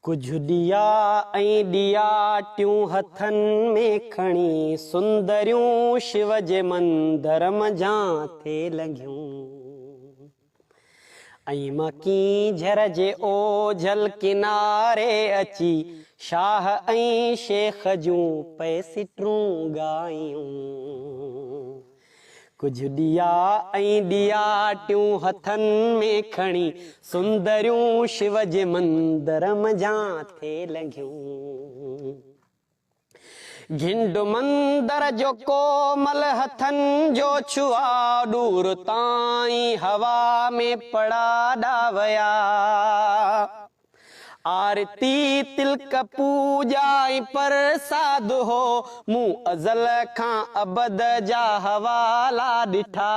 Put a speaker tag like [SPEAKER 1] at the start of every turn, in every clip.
[SPEAKER 1] कुछ दिया ऐं दिया टियूं हथनि में खणी सुंदरियूं शिव जे मंदर मझां थे लॻियूं ऐं मकी झर जे ओझल किनारे अची शाह ऐं शेख जूं पैसिटरूं ॻायूं कुछ दिया ऐं दिया टियूं हथनि में खणी सुंदरियूं शिव जे मंदर मझां थे लॻियूं घिंड मंदर जो कोमल हथन जो छुआ दूर ताईं हवा में पड़ा डावया आरती तिलक पूजा प्रसाद हो मूं अज़ल खां अबद जा हवाला ॾिठा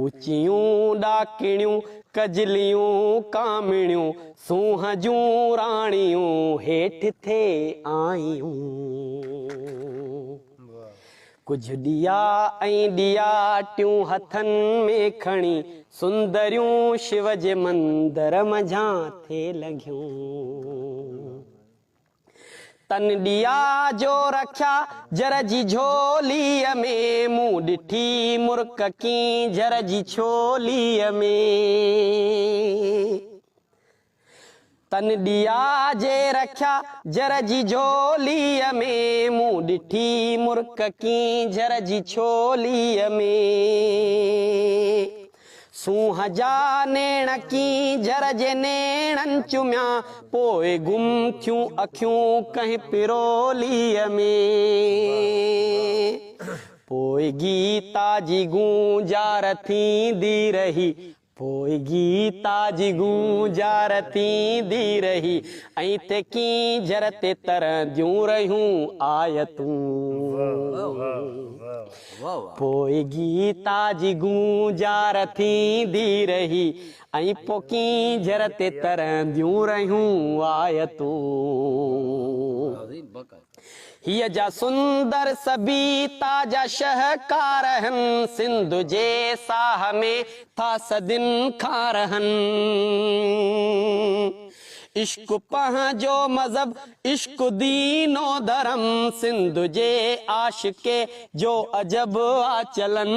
[SPEAKER 1] ऊचियूं ॾाकिणियूं कजलियूं कामिणियूं सूंह जूं राणियूं हेठि थे आयूं कुछ दिया ऐं दिया टियूं हथनि में खणी सुंदरियूं शिव जे मंदर मझां थे लॻियूं तन दिया जो रखिया जर जी झोलीअ में मूं ॾिठी मुर्क की जर जी छोलीअ में तन दिया जे रखिया जर जी झोलीअ में मूं ॾिठी मुर्क की जर जी छोलीअ में सूंह जा नेण की जर जे नेणनि चुमिया पोइ गुम थियूं अखियूं कंहिं पिरोलीअ में पोइ गीता जी गूंजार थींदी रही पोइ गीता जी गूंजार थींदी रही ऐं ते की जर ते तरंदियूं रहियूं आयतूं पोइ गीता जी गूंजार थींदी रही ऐं पोइ की जर ते तरंदियूं रहियूं आयतूं हिय जा सुंदर सबीता जा शहकार हन सिंध जे साह में था सदिन खां रहन इश्क पंहिंजो मज़हब इश्क दीनो धर्म सिंध जे आशिके जो अजब आ चलन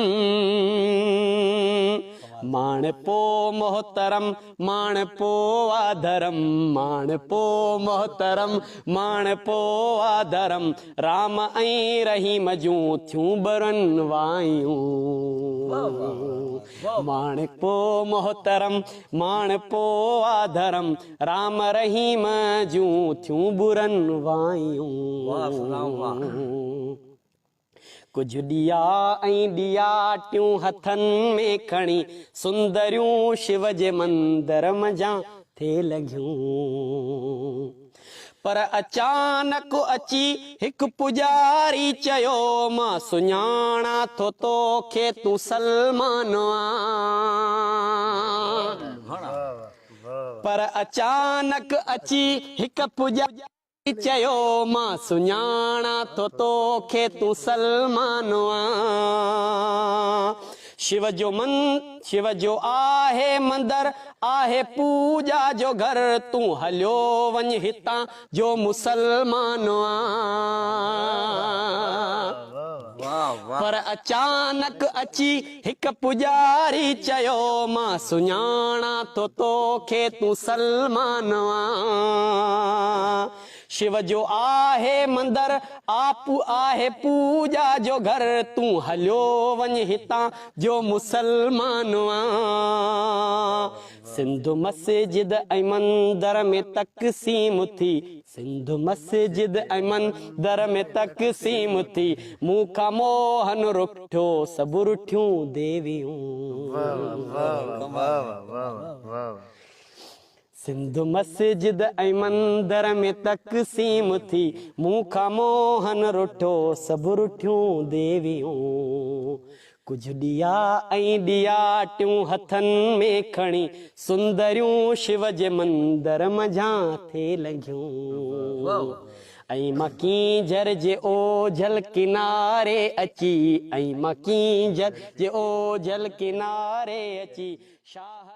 [SPEAKER 1] माण पो मोहतरम माण पो आधरम माण पो मोहतरम माण पो आधरम राम ऐं रहीम जूं थियूं बरन वायूं माण पो मोहतरम माण पो आधरम राम रहीम जूं थियूं बुरन वायूं कुछ दिया ऐं दिया टियूं हथनि में खणी सुंदरियूं शिव जे मंदर मझां थे लॻियूं पर अचानक अची हिकु पुजारी चयो मां सुञाणा थो तोखे तूं सलमान पर अचानक अची हिकु पुजारी चयो मां सुञाणा थो तोखे तूं सलमान शिव जो आहे मंदर आहे पूजा जो घर तूं हलियो वञ हितां जो मुसलमान पर अचानक अची हिकु पुजारी चयो मां सुञाणा थो तोखे तूं सलमान शिव जो आहे मंदर आपू आहे पूजा जो घर तूं हलियो वञ हितां जो मुसलमान सिंध मस्जिद ऐं मंदर में तक़सीम थी सिंध मस्जिद ऐं मंदर में तक़सीम थी मूंखां मोहन रुठियो सभु रुठियूं देवियूं सिंध मस्जिद ऐं मंदर में तक़सीम थी मूंखां मोहन रुठियो सभु रुठियूं देवियूं कुछ दिया ऐं दिया टियूं हथनि में खणी सुंदरियूं शिव जे मंदर मझां थे लॻियूं ऐं मकी झर जे ओझल किनारे अची ऐं मकी झर जे ओझल किनारे अची शाह